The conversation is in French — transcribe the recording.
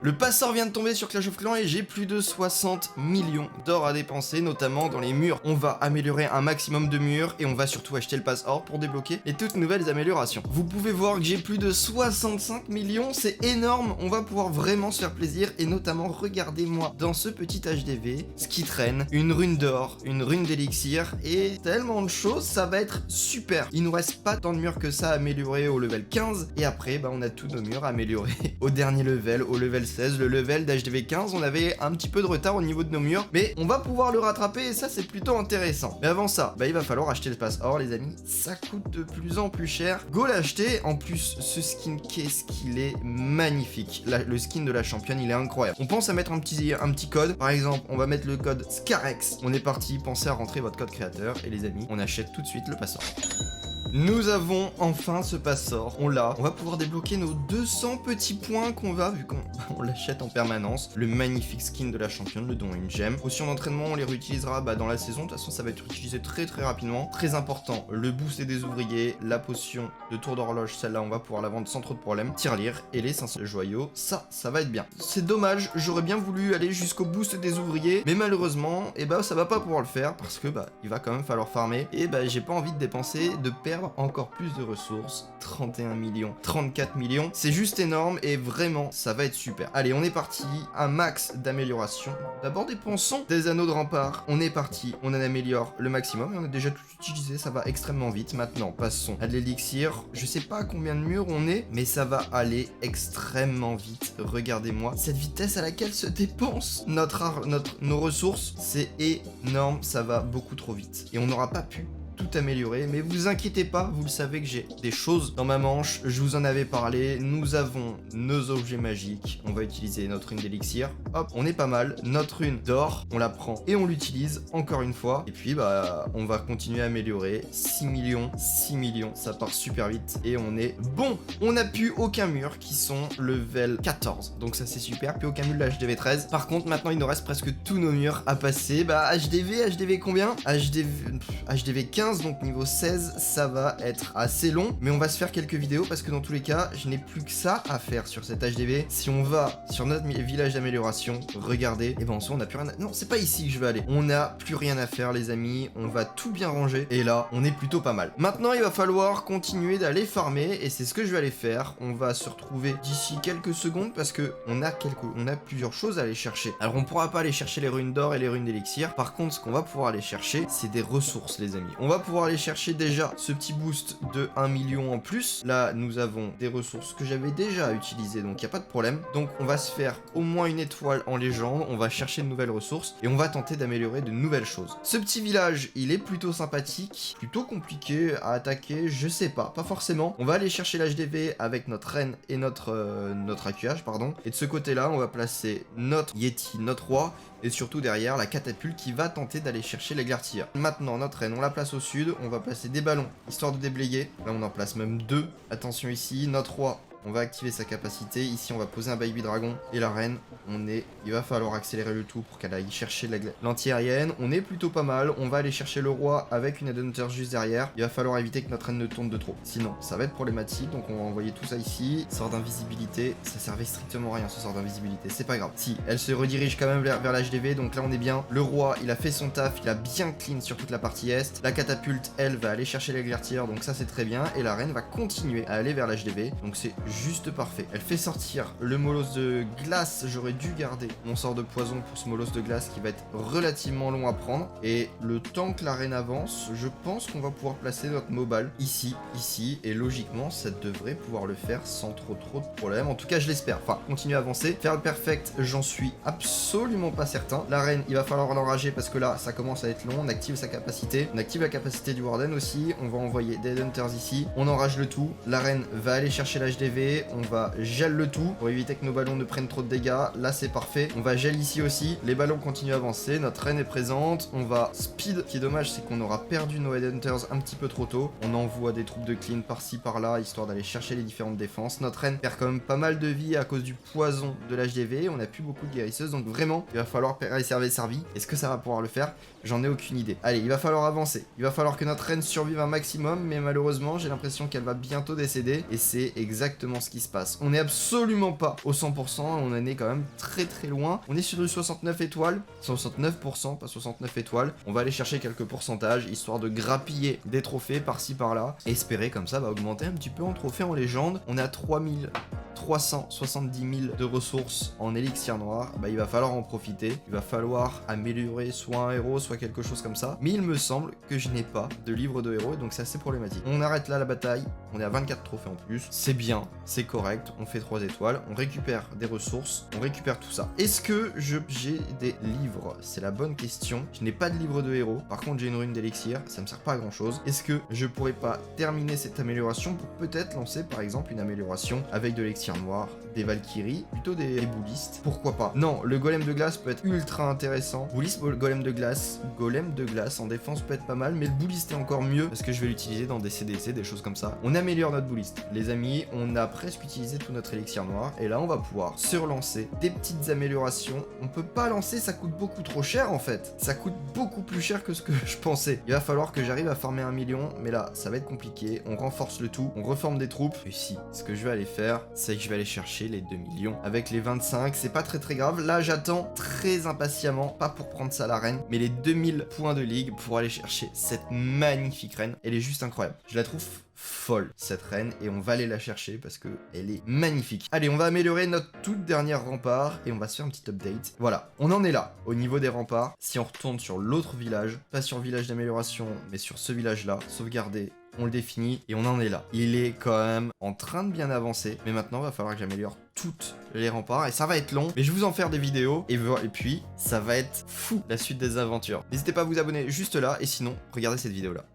Le passeur vient de tomber sur Clash of Clans et j'ai plus de 60 millions d'or à dépenser, notamment dans les murs. On va améliorer un maximum de murs et on va surtout acheter le pass or pour débloquer les toutes nouvelles améliorations. Vous pouvez voir que j'ai plus de 65 millions, c'est énorme. On va pouvoir vraiment se faire plaisir et notamment regardez-moi dans ce petit HDV, ce qui traîne, une rune d'or, une rune d'élixir et tellement de choses, ça va être super. Il nous reste pas tant de murs que ça à améliorer au level 15 et après on a tous nos murs à améliorer au dernier level, au level 16, le level d'HDV 15, on avait un petit peu de retard au niveau de nos murs, mais on va pouvoir le rattraper et ça c'est plutôt intéressant. Mais avant ça, il va falloir acheter le pass or les amis, ça coûte de plus en plus cher. Go l'acheter, en plus ce skin, qu'est-ce qu'il est magnifique. Le skin de la championne, il est incroyable. On pense à mettre un petit code, par exemple, on va mettre le code SCAREX. On est parti, pensez à rentrer votre code créateur et les amis, on achète tout de suite le pass or. Nous avons enfin ce passeur, on l'a. On va pouvoir débloquer nos 200 petits points qu'on va, vu qu'on l'achète en permanence. Le magnifique skin de la championne, le don une gemme. Potions d'entraînement, on les réutilisera dans la saison. De toute façon, ça va être utilisé très rapidement. Très important, le boost des ouvriers, la potion de tour d'horloge, celle-là, on va pouvoir la vendre sans trop de problèmes. Tirelire et les 500 joyaux, ça va être bien. C'est dommage, j'aurais bien voulu aller jusqu'au boost des ouvriers, mais malheureusement, ça va pas pouvoir le faire parce que il va quand même falloir farmer et j'ai pas envie de dépenser, de perdre encore plus de ressources. 31 millions, 34 millions, c'est juste énorme et vraiment ça va être super. Allez, on est parti, un max d'amélioration. D'abord dépensons des anneaux de rempart. On est parti, on en améliore le maximum et on a déjà tout utilisé, ça va extrêmement vite. Maintenant passons à de l'élixir. Je sais pas à combien de murs on est, mais ça va aller extrêmement vite. Regardez-moi cette vitesse à laquelle se dépensent nos ressources, c'est énorme, ça va beaucoup trop vite et on n'aura pas pu tout améliorer, mais vous inquiétez pas, vous le savez que j'ai des choses dans ma manche, je vous en avais parlé, nous avons nos objets magiques, on va utiliser notre rune d'élixir, hop, on est pas mal, notre rune d'or, on la prend et on l'utilise encore une fois, et puis on va continuer à améliorer, 6 millions, ça part super vite, et on est bon, on n'a plus aucun mur qui sont level 14, donc ça c'est super, plus aucun mur de la HDV 13, par contre maintenant il nous reste presque tous nos murs à passer, HDV combien HDV 15, donc niveau 16, ça va être assez long, mais on va se faire quelques vidéos parce que dans tous les cas, je n'ai plus que ça à faire sur cet HDV. Si on va sur notre village d'amélioration, regardez, et en soi, on n'a plus rien à... Non, c'est pas ici que je vais aller. On n'a plus rien à faire, les amis. On va tout bien ranger. Et là, on est plutôt pas mal. Maintenant, il va falloir continuer d'aller farmer et c'est ce que je vais aller faire. On va se retrouver d'ici quelques secondes parce que on a plusieurs choses à aller chercher. Alors, on pourra pas aller chercher les runes d'or et les runes d'élixir. Par contre, ce qu'on va pouvoir aller chercher, c'est des ressources, les amis. On va pouvoir aller chercher déjà ce petit boost de 1 million en plus. Là, nous avons des ressources que j'avais déjà utilisées, donc il n'y a pas de problème. Donc, on va se faire au moins une étoile en légende, on va chercher de nouvelles ressources et on va tenter d'améliorer de nouvelles choses. Ce petit village, il est plutôt sympathique, plutôt compliqué à attaquer, je sais pas forcément. On va aller chercher l'HDV avec notre reine et notre AQH, pardon. Et de ce côté-là, on va placer notre Yeti, notre roi, et surtout derrière la catapulte qui va tenter d'aller chercher les Glartiers. Maintenant, notre reine, on la place au sud, on va placer des ballons, histoire de déblayer. Là, on en place même 2. Attention ici, notre roi, on va activer sa capacité. Ici, on va poser un baby dragon. Et la reine, il va falloir accélérer le tout pour qu'elle aille chercher l'anti-aérienne. On est plutôt pas mal. On va aller chercher le roi avec une Headhunter juste derrière. Il va falloir éviter que notre reine ne tourne de trop. Sinon, ça va être problématique. Donc, on va envoyer tout ça ici. Sort d'invisibilité. Ça servait strictement à rien, ce sort d'invisibilité. C'est pas grave. Si, elle se redirige quand même vers l'HDV. Donc là, on est bien. Le roi, il a fait son taf. Il a bien clean sur toute la partie est. La catapulte, elle, va aller chercher les Glartiers. Donc ça, c'est très bien. Et la reine va continuer à aller vers l'HDV. Donc c'est juste parfait. Elle fait sortir le molosse de glace. J'aurais dû garder mon sort de poison pour ce molosse de glace qui va être relativement long à prendre. Et le temps que la reine avance, je pense qu'on va pouvoir placer notre mobile ici. Et logiquement, ça devrait pouvoir le faire sans trop de problèmes. En tout cas, je l'espère. Enfin, continuer à avancer. Faire le perfect, j'en suis absolument pas certain. La reine, il va falloir l'enrager parce que là, ça commence à être long. On active sa capacité. On active la capacité du Warden aussi. On va envoyer des Hunters ici. On enrage le tout. La reine va aller chercher l'HDV. On va gel le tout pour éviter que nos ballons ne prennent trop de dégâts. Là, c'est parfait. On va gel ici aussi. Les ballons continuent à avancer. Notre reine est présente. On va speed. Ce qui est dommage, c'est qu'on aura perdu nos Headhunters un petit peu trop tôt. On envoie des troupes de clean par-ci par-là, histoire d'aller chercher les différentes défenses. Notre reine perd quand même pas mal de vie à cause du poison de l'HDV. On n'a plus beaucoup de guérisseuses, donc vraiment, il va falloir préserver sa vie. Est-ce que ça va pouvoir le faire? J'en ai aucune idée. Allez, il va falloir avancer. Il va falloir que notre reine survive un maximum, mais malheureusement, j'ai l'impression qu'elle va bientôt décéder. Et c'est exactement exactement ce qui se passe. On n'est absolument pas au 100%, on en est quand même très très loin. On est sur du 69 étoiles, 69%, pas 69 étoiles. On va aller chercher quelques pourcentages, histoire de grappiller des trophées par-ci par-là. Et espérer comme ça va augmenter un petit peu en trophée en légende. On est à 3370 000 de ressources en élixir noir. Bah il va falloir en profiter. Il va falloir améliorer soit un héros, soit quelque chose comme ça. Mais il me semble que je n'ai pas de livre de héros, donc c'est assez problématique. On arrête là la bataille. On est à 24 trophées en plus. C'est bien, c'est correct. On fait 3 étoiles. On récupère des ressources. On récupère tout ça. Est-ce que j'ai des livres? C'est la bonne question. Je n'ai pas de livre de héros. Par contre, j'ai une rune d'élixir. Ça me sert pas à grand chose. Est-ce que je pourrais pas terminer cette amélioration pour peut-être lancer par exemple une amélioration avec de l'élixir noir, des Valkyries, plutôt des boulistes? Pourquoi pas? Non, le golem de glace peut être ultra intéressant. Bouliste, golem de glace en défense peut être pas mal, mais le bouliste est encore mieux parce que je vais l'utiliser dans des CDC, des choses comme ça. On améliore notre bouliste. Les amis, on a presque utilisé tout notre élixir noir et là on va pouvoir se relancer des petites améliorations. On peut pas lancer, ça coûte beaucoup trop cher en fait. Ça coûte beaucoup plus cher que ce que je pensais. Il va falloir que j'arrive à farmer 1 million, mais là ça va être compliqué. On renforce le tout, on reforme des troupes. Et si, ce que je vais aller faire, c'est que je vais aller chercher les 2 millions. Avec les 25, c'est pas très grave. Là j'attends très impatiemment, pas pour prendre ça à l'arène, mais les 2000 points de ligue pour aller chercher cette magnifique reine. Elle est juste incroyable. Je la trouve folle cette reine et on va aller la chercher parce que elle est magnifique. Allez, on va améliorer notre toute dernière rempart et on va se faire un petit update. Voilà, on en est là au niveau des remparts. Si on retourne sur l'autre village, pas sur le village d'amélioration mais sur ce village là, sauvegarder, on le définit et on en est là. Il est quand même en train de bien avancer, mais maintenant il va falloir que j'améliore toutes les remparts et ça va être long, mais je vais vous en faire des vidéos et puis ça va être fou la suite des aventures. N'hésitez pas à vous abonner juste là et sinon regardez cette vidéo là.